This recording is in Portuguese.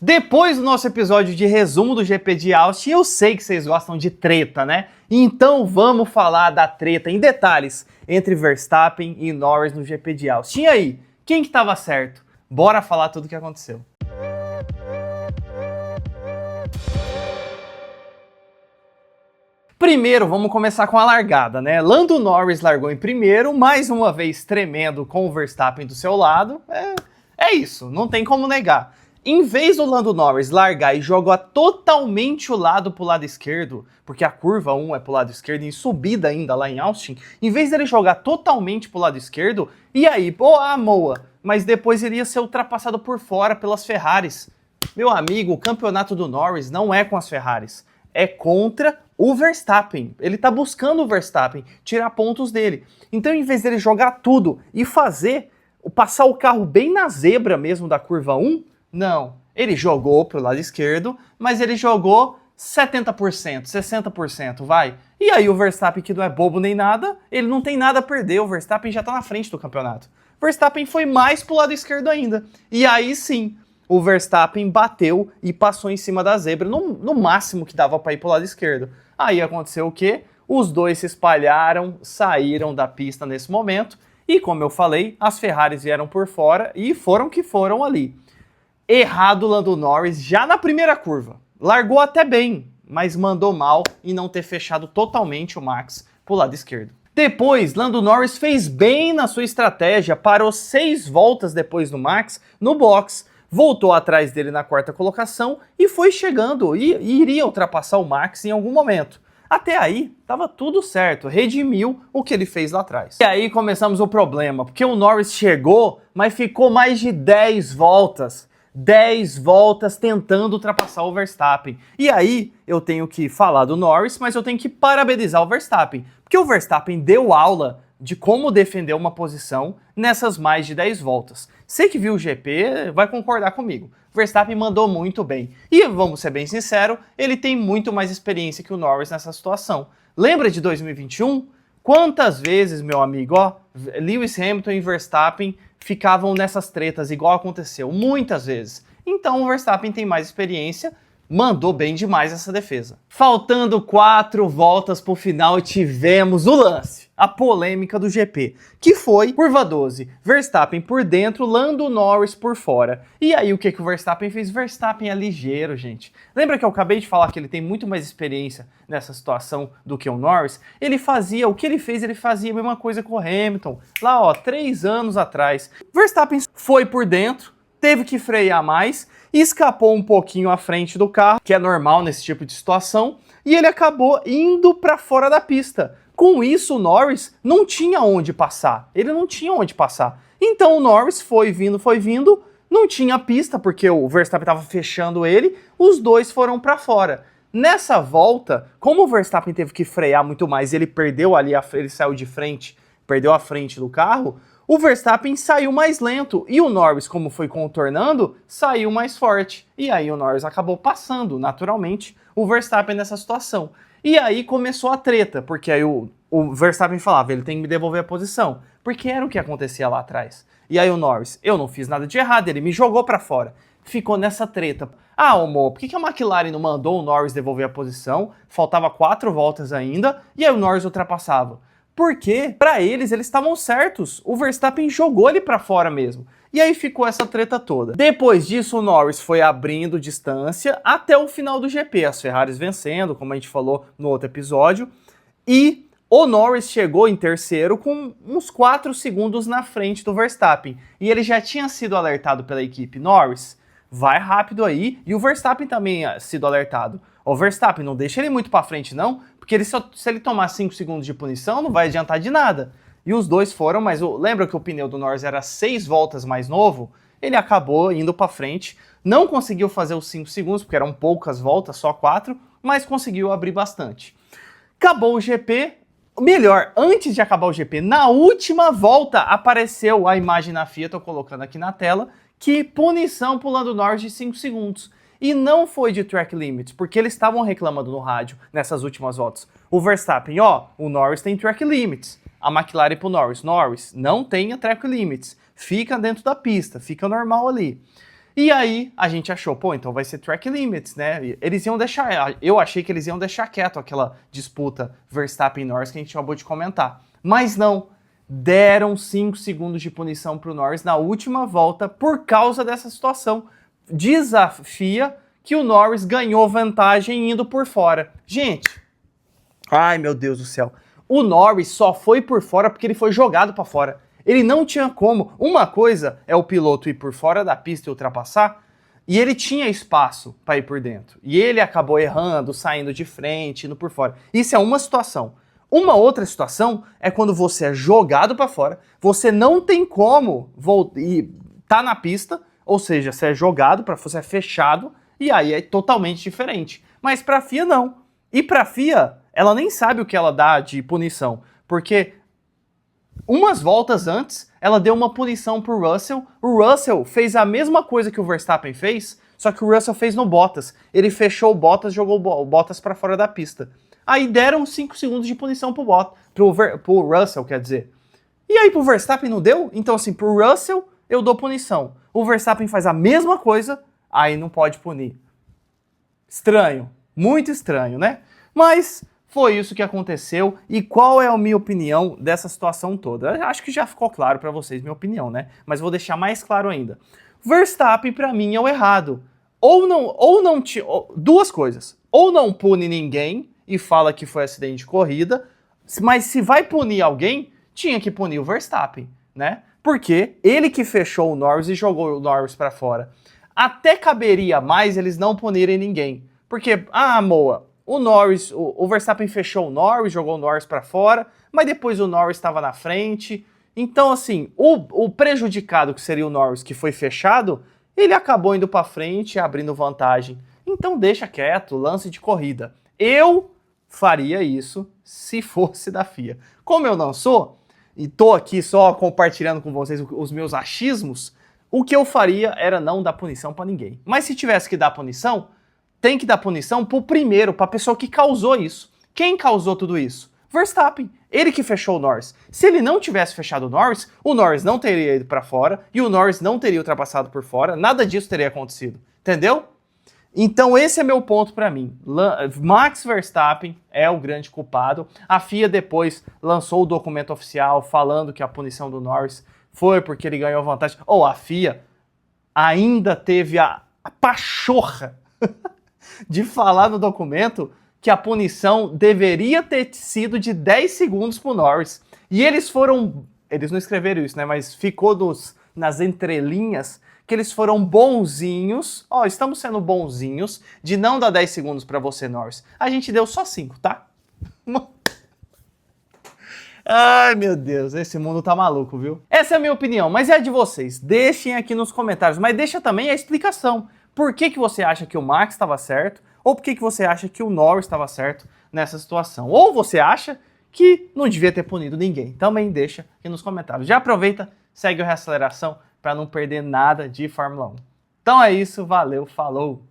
Depois do nosso episódio de resumo do GP de Austin, eu sei que vocês gostam de treta, né? Então vamos falar da treta em detalhes entre Verstappen e Norris no GP de Austin. E aí, quem que tava certo? Bora falar tudo o que aconteceu. Primeiro, vamos começar com a largada, né? Lando Norris largou em primeiro, mais uma vez tremendo com o Verstappen do seu lado. É isso, não tem como negar. Em vez do Lando Norris largar e jogar totalmente o lado pro lado esquerdo, porque a curva 1 é pro lado esquerdo e subida ainda lá em Austin, em vez dele jogar totalmente pro lado esquerdo, e aí, moa, mas depois ele ia ser ultrapassado por fora pelas Ferraris. Meu amigo, o campeonato do Norris não é com as Ferraris, é contra o Verstappen. Ele tá buscando o Verstappen, tirar pontos dele. Então, em vez dele jogar tudo e passar o carro bem na zebra mesmo da curva 1, não. Ele jogou pro lado esquerdo, mas ele jogou 70%, 60%, vai. E aí o Verstappen, que não é bobo nem nada, ele não tem nada a perder, o Verstappen já tá na frente do campeonato. O Verstappen foi mais pro lado esquerdo ainda. E aí sim, o Verstappen bateu e passou em cima da zebra, no máximo que dava para ir pro lado esquerdo. Aí aconteceu o quê? Os dois se espalharam, saíram da pista nesse momento, e como eu falei, as Ferraris vieram por fora e foram que foram ali. Errado o Lando Norris já na primeira curva. Largou até bem, mas mandou mal em não ter fechado totalmente o Max pro lado esquerdo. Depois, Lando Norris fez bem na sua estratégia, parou 6 voltas depois do Max no box, voltou atrás dele na quarta colocação e foi chegando e iria ultrapassar o Max em algum momento. Até aí, estava tudo certo, redimiu o que ele fez lá atrás. E aí começamos o problema, porque o Norris chegou, mas ficou mais de 10 voltas. 10 voltas tentando ultrapassar o Verstappen. E aí, eu tenho que falar do Norris, mas eu tenho que parabenizar o Verstappen. Porque o Verstappen deu aula de como defender uma posição nessas mais de 10 voltas. Você que viu o GP vai concordar comigo. O Verstappen mandou muito bem. E vamos ser bem sinceros, ele tem muito mais experiência que o Norris nessa situação. Lembra de 2021? Quantas vezes, meu amigo, Lewis Hamilton e Verstappen ficavam nessas tretas igual aconteceu? Muitas vezes. Então o Verstappen tem mais experiência, mandou bem demais essa defesa. Faltando 4 voltas pro final, tivemos o lance, a polêmica do GP, que foi curva 12, Verstappen por dentro, Lando Norris por fora. E aí o que o Verstappen fez? Verstappen é ligeiro, gente. Lembra que eu acabei de falar que ele tem muito mais experiência nessa situação do que o Norris? O que ele fez, ele fazia a mesma coisa com o Hamilton, lá 3 anos atrás. Verstappen foi por dentro, teve que frear mais, escapou um pouquinho à frente do carro, que é normal nesse tipo de situação, e ele acabou indo para fora da pista. Com isso, o Norris não tinha onde passar. Ele não tinha onde passar. Então o Norris foi vindo, não tinha pista, porque o Verstappen estava fechando ele, os dois foram para fora. Nessa volta, como o Verstappen teve que frear muito mais, ele perdeu ali, ele saiu de frente, perdeu a frente do carro, o Verstappen saiu mais lento e o Norris, como foi contornando, saiu mais forte. E aí o Norris acabou passando, naturalmente, o Verstappen nessa situação. E aí começou a treta, porque aí o Verstappen falava, ele tem que me devolver a posição, porque era o que acontecia lá atrás. E aí o Norris, eu não fiz nada de errado, ele me jogou pra fora. Ficou nessa treta. Amor, por que a McLaren não mandou o Norris devolver a posição? Faltava 4 voltas ainda, e aí o Norris ultrapassava. Porque, para eles estavam certos. O Verstappen jogou ele para fora mesmo. E aí ficou essa treta toda. Depois disso, o Norris foi abrindo distância até o final do GP. As Ferraris vencendo, como a gente falou no outro episódio. E o Norris chegou em terceiro com uns 4 segundos na frente do Verstappen. E ele já tinha sido alertado pela equipe. Norris, vai rápido aí. E o Verstappen também tinha sido alertado. O Verstappen, não deixa ele muito para frente não, porque se ele tomar 5 segundos de punição, não vai adiantar de nada. E os dois foram, mas lembra que o pneu do Norris era 6 voltas mais novo? Ele acabou indo para frente, não conseguiu fazer os 5 segundos, porque eram poucas voltas, só 4, mas conseguiu abrir bastante. Acabou o GP, melhor, antes de acabar o GP, na última volta apareceu a imagem na FIA, tô colocando aqui na tela, que punição pro Lando Norris de 5 segundos. E não foi de track limits, porque eles estavam reclamando no rádio nessas últimas voltas. O Verstappen, o Norris tem track limits. A McLaren pro Norris, não tenha track limits. Fica dentro da pista, fica normal ali. E aí a gente achou, pô, então vai ser track limits, né? Eles iam deixar, eu achei que eles iam deixar quieto aquela disputa Verstappen e Norris que a gente acabou de comentar. Mas não, deram 5 segundos de punição pro Norris na última volta por causa dessa situação. Desafia que o Norris ganhou vantagem indo por fora. Gente, ai meu Deus do céu, o Norris só foi por fora porque ele foi jogado para fora. Ele não tinha como. Uma coisa é o piloto ir por fora da pista e ultrapassar, e ele tinha espaço para ir por dentro. E ele acabou errando, saindo de frente, indo por fora. Isso é uma situação. Uma outra situação é quando você é jogado para fora, você não tem como tá na pista, ou seja, você é jogado, você é fechado, e aí é totalmente diferente. Mas para a FIA não. E para a FIA, ela nem sabe o que ela dá de punição, porque umas voltas antes, ela deu uma punição pro Russell. O Russell fez a mesma coisa que o Verstappen fez, só que o Russell fez no Bottas. Ele fechou o Bottas, jogou o Bottas para fora da pista. Aí deram 5 segundos de punição pro Russell, quer dizer. E aí pro Verstappen não deu? Então assim, pro Russell eu dou punição. O Verstappen faz a mesma coisa, aí não pode punir. Estranho, muito estranho, né? Mas foi isso que aconteceu. E qual é a minha opinião dessa situação toda? Eu acho que já ficou claro para vocês minha opinião, né? Mas vou deixar mais claro ainda. Verstappen para mim é o errado. Duas coisas. Ou não pune ninguém e fala que foi acidente de corrida, mas se vai punir alguém, tinha que punir o Verstappen, né? Porque ele que fechou o Norris e jogou o Norris para fora. Até caberia mais eles não punirem ninguém. Porque, Moa, o Verstappen fechou o Norris, jogou o Norris para fora, mas depois o Norris estava na frente. Então, assim, o prejudicado, que seria o Norris, que foi fechado, ele acabou indo para frente, abrindo vantagem. Então deixa quieto, lance de corrida. Eu faria isso se fosse da FIA. Como eu não sou, e tô aqui só compartilhando com vocês os meus achismos, o que eu faria era não dar punição para ninguém. Mas se tivesse que dar punição, tem que dar punição pro primeiro, pra pessoa que causou isso. Quem causou tudo isso? Verstappen. Ele que fechou o Norris. Se ele não tivesse fechado o Norris não teria ido pra fora e o Norris não teria ultrapassado por fora. Nada disso teria acontecido. Entendeu? Então esse é meu ponto pra mim. Max Verstappen é o grande culpado. A FIA depois lançou o documento oficial falando que a punição do Norris foi porque ele ganhou vantagem. A FIA ainda teve a pachorra de falar no documento que a punição deveria ter sido de 10 segundos pro Norris. E eles não escreveram isso, né, mas ficou nas entrelinhas que eles foram bonzinhos, estamos sendo bonzinhos de não dar 10 segundos pra você, Norris. A gente deu só 5, tá? Ai, meu Deus, esse mundo tá maluco, viu? Essa é a minha opinião, mas é a de vocês. Deixem aqui nos comentários, mas deixa também a explicação. Por que você acha que o Max estava certo? Ou por que você acha que o Norris estava certo nessa situação? Ou você acha que não devia ter punido ninguém? Também deixa aqui nos comentários. Já aproveita, segue o Reaceleração para não perder nada de Fórmula 1. Então é isso, valeu, falou!